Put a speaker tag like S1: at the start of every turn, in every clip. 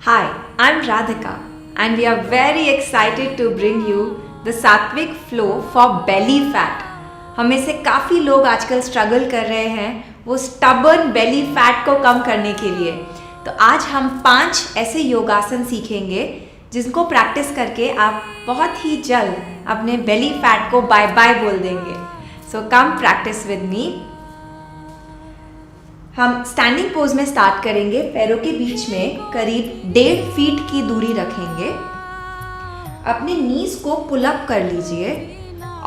S1: Hi, I'm Radhika and we are very excited to bring you the Sattvic Flow for belly fat. हम में से काफ़ी लोग आजकल स्ट्रगल कर रहे हैं वो स्टबर्न बेली फैट को कम करने के लिए। तो आज हम 5 ऐसे योगासन सीखेंगे जिनको प्रैक्टिस करके आप बहुत ही जल्द अपने बेली फैट को बाय बाय बोल देंगे। सो कम प्रैक्टिस विद मी। हम स्टैंडिंग पोज में स्टार्ट करेंगे। पैरों के बीच में करीब 1.5 फीट की दूरी रखेंगे। अपने नीज को पुल अप कर लीजिए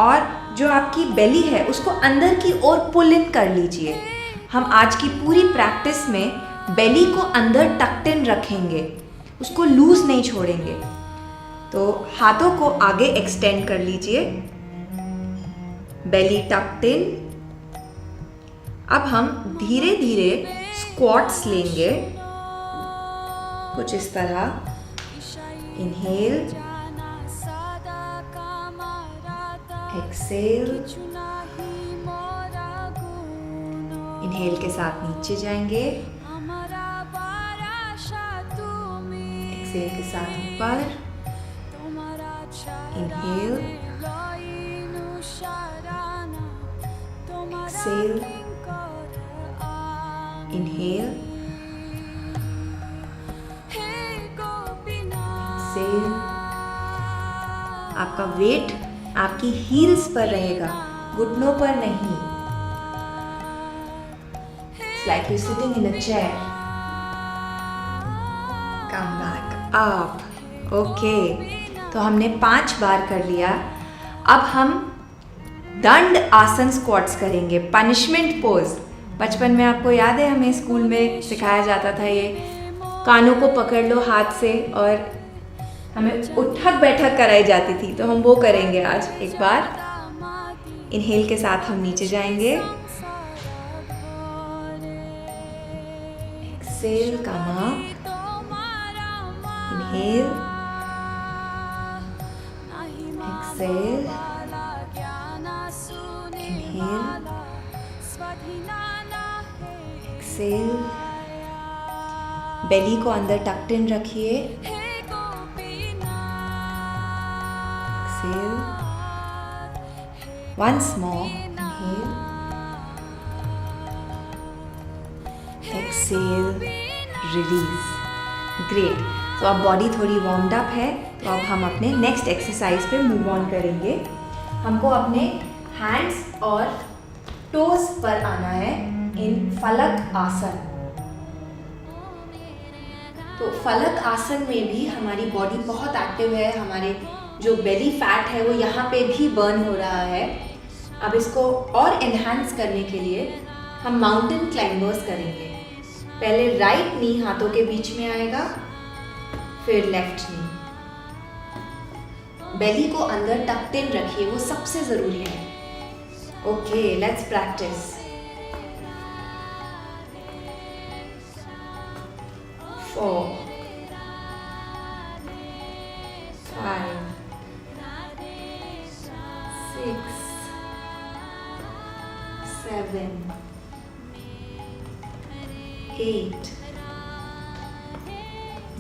S1: और जो आपकी बेली है उसको अंदर की ओर पुल इन कर लीजिए। हम आज की पूरी प्रैक्टिस में बेली को अंदर टक्ड इन रखेंगे, उसको लूज नहीं छोड़ेंगे। तो हाथों को आगे एक्सटेंड कर लीजिए, बेली टक्ड इन। अब हम धीरे धीरे स्क्वाट्स लेंगे, कुछ इस तरह। Inhale, exhale. इनहेल के साथ नीचे जाएंगे, एक्सेल के साथ ऊपर। Inhale, exhale, inhale, exhale. आपका वेट आपकी हील्स पर रहेगा, घुटनों पर नहीं। It's like you're sitting in a chair. Come back up. Okay. तो हमने 5 बार कर लिया। अब हम दंड आसन स्क्वाट्स करेंगे, पनिशमेंट पोज। बचपन में आपको याद है हमें स्कूल में सिखाया जाता था, ये कानों को पकड़ लो हाथ से और हमें उठक बैठक कराई जाती थी। तो हम वो करेंगे आज एक बार। इनहेल के साथ हम नीचे जाएंगे, exhale, come up. Inhale, exhale, inhale, exhale. Belly को अंदर टक्ड इन रखिए, exhale. Once more, inhale, exhale, release. Great. तो अब बॉडी थोड़ी वार्म्ड अप है, तो अब हम अपने नेक्स्ट एक्सरसाइज पे मूव ऑन करेंगे। हमको अपने हैंड्स और टोज पर आना है इन फलक आसन। तो फलक आसन में भी हमारी बॉडी बहुत एक्टिव है, हमारे जो बेली फैट है वो यहाँ पे भी बर्न हो रहा है। अब इसको और एनहांस करने के लिए हम माउंटेन क्लाइंबर्स करेंगे। पहले राइट नी हाथों के बीच में आएगा, फिर लेफ्ट नी। बेली को अंदर टक्ड इन रखिए, वो सबसे जरूरी है। Okay, let's practice. 4, 5, 6, 7, 8,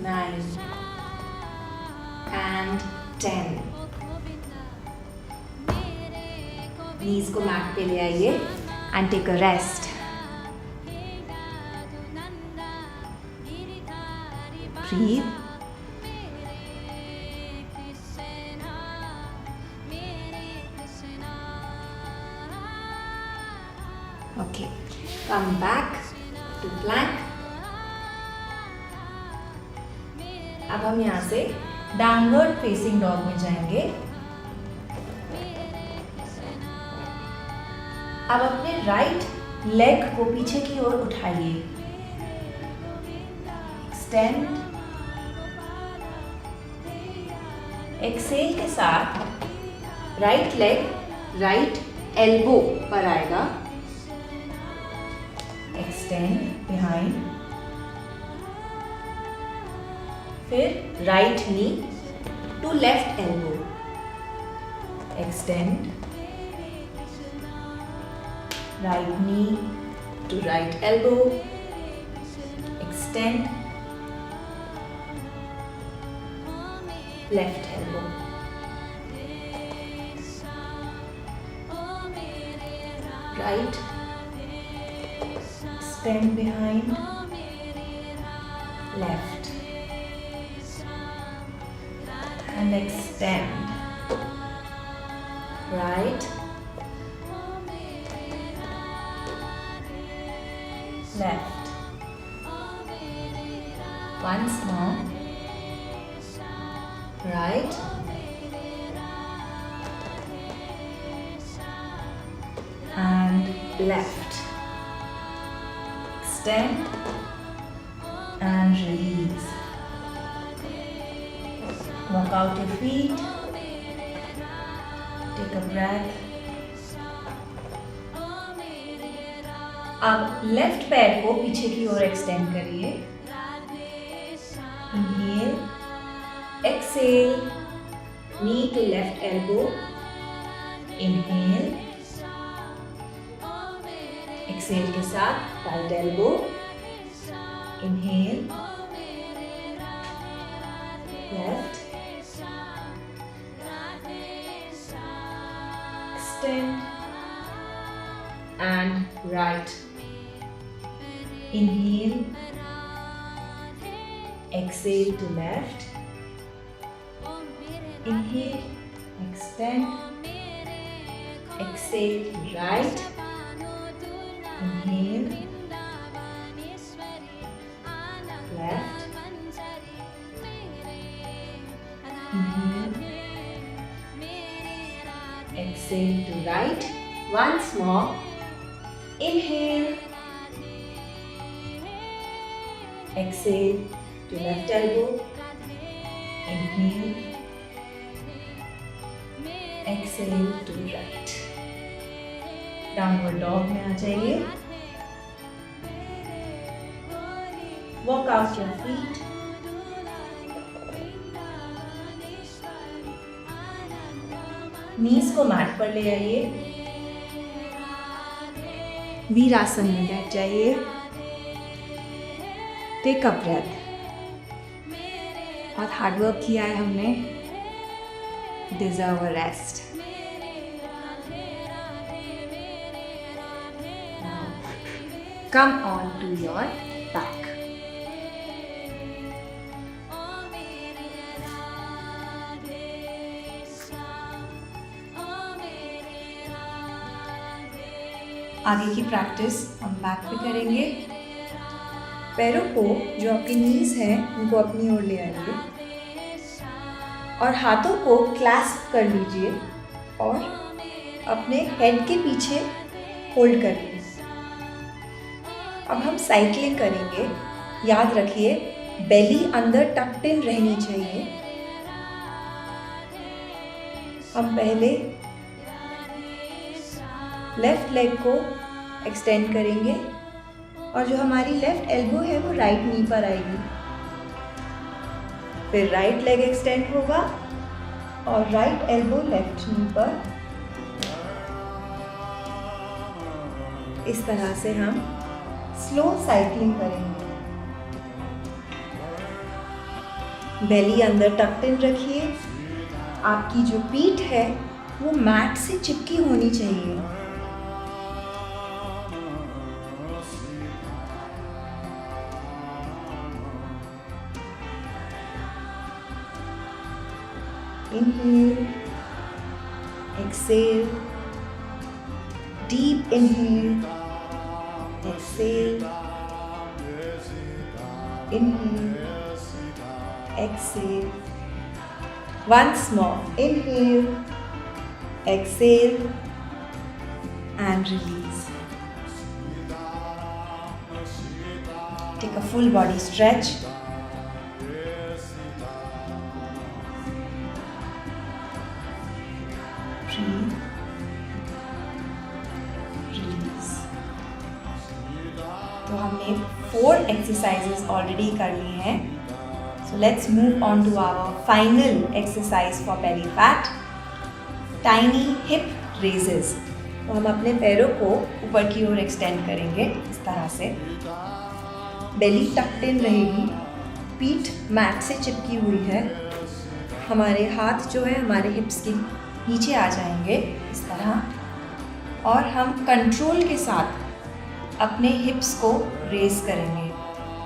S1: 9 and 10। Knees को मैट पे ले आइए and take a rest. Breathe. Okay, come back to plank. अब हम यहाँ से डाउनवर्ड फेसिंग डॉग में जाएंगे। अब अपने राइट लेग को पीछे की ओर उठाइए, एक्सटेंड। एक्सेल के साथ राइट लेग राइट एल्बो पर आएगा, एक्सटेंड बिहाइंड। फिर right knee to left elbow, extend. right knee to right elbow, extend, left elbow. Right, extend behind, left, and extend, right, left, once more, right, and left, extend and release. Walk out your feet, take a breath. अब left पैर को पीछे की ओर extend करिए. Inhale, exhale, knee to left elbow. Inhale, exhale के साथ right elbow. Inhale, left, extend and right. Inhale, exhale to left. Inhale, extend, exhale to right. Inhale, left. Inhale, exhale to right. Once more. Inhale, exhale to left elbow. Inhale, exhale to right. Downward dog में आ जाइए. Walk out your feet. Knees को mat पर ले आइए. वीरासन में बैठ जाइए. Take a breath. बहुत हार्डवर्क किया है हमने. Deserve a rest. Come on to your back. आगे की प्रैक्टिस हम बैक पे करेंगे. पैरों को जो आपकी नीज हैं उनको अपनी ओर ले आइए और हाथों को क्लैस्प कर लीजिए और अपने हेड के पीछे होल्ड कर लीजिए. अब हम साइकिलिंग करेंगे. याद रखिए बेली अंदर टक्ड इन रहनी चाहिए. हम पहले लेफ्ट लेग को एक्सटेंड करेंगे और जो हमारी लेफ्ट एल्बो है वो राइट नी पर आएगी. फिर राइट लेग एक्सटेंड होगा और राइट एल्बो लेफ्ट नी पर. इस तरह से हम स्लो साइक्लिंग करेंगे. बेली अंदर टक्ड इन रखिए. आपकी जो पीठ है वो मैट से चिपकी होनी चाहिए. Inhale, exhale, deep inhale, exhale, inhale, exhale. Once more, inhale, exhale and release. Take a full body stretch. Breathe. Release. तो हमने 4 एक्सरसाइजेस ऑलरेडी कर लिए हैं. So let's move on to our final exercise for belly fat. Tiny hip raises. तो हम अपने पैरों को ऊपर की ओर एक्सटेंड करेंगे इस तरह से. बेली टक्ड इन रहेगी. पीठ मैट से चिपकी हुई है. हमारे हाथ जो है हमारे हिप्स के नीचे आ जाएंगे इस तरह, और हम कंट्रोल के साथ अपने हिप्स को रेज करेंगे,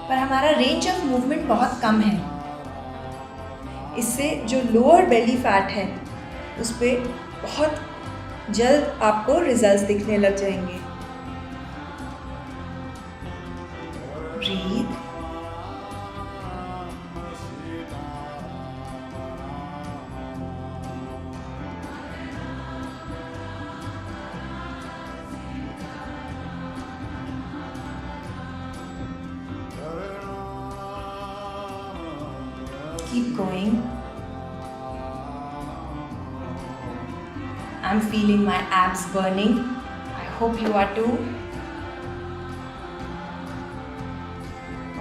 S1: पर हमारा रेंज ऑफ मूवमेंट बहुत कम है। इससे जो लोअर बेली फैट है उस पर बहुत जल्द आपको रिजल्ट्स दिखने लग जाएंगे। Breathe. Keep going. I'm feeling my abs burning. I hope you are too.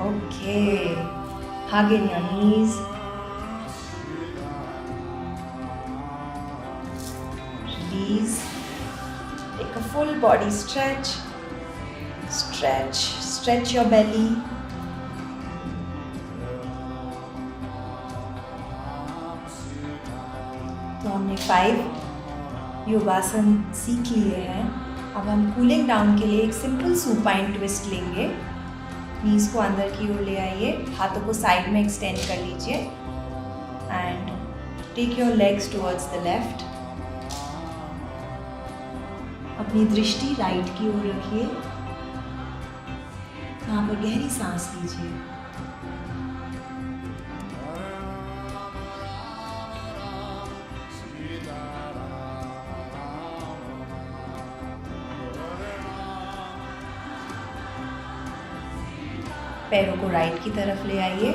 S1: Okay. Hug in your knees. Release. Take a full body stretch. Stretch your belly. तो हमने 5 योगासन सीख लिए हैं। अब हम कूलिंग डाउन के लिए एक सिंपल सुपाइन ट्विस्ट लेंगे। नीज को अंदर की ओर ले आइए, हाथों को साइड में एक्सटेंड कर लीजिए and take your legs towards the left. अपनी दृष्टि राइट की ओर रखिए। यहाँ पर गहरी सांस लीजिए। पैरों को राइट की तरफ ले आइए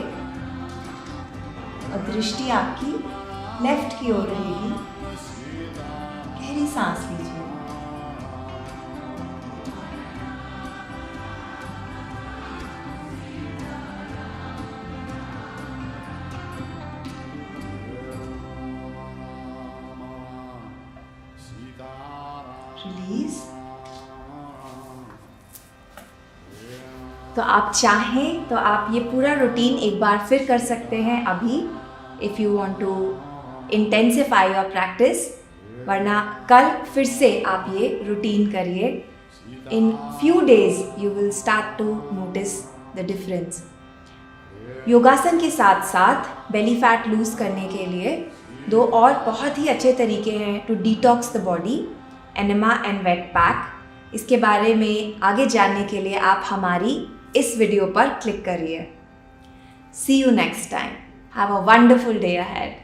S1: और दृष्टि आपकी लेफ्ट की ओर रहेगी। गहरी सांस लीजिए। रिलीज। तो आप चाहें तो आप ये पूरा रूटीन एक बार फिर कर सकते हैं अभी, if you want to intensify your practice, वरना कल फिर से आप ये रूटीन करिए। In few days you will start to notice the difference. योगासन के साथ साथ बेली फैट लूज़ करने के लिए 2 और बहुत ही अच्छे तरीके हैं to detox the body, enema and wet pack. इसके बारे में आगे जानने के लिए आप हमारी इस वीडियो पर क्लिक करिए। See you next time. Have a wonderful day ahead.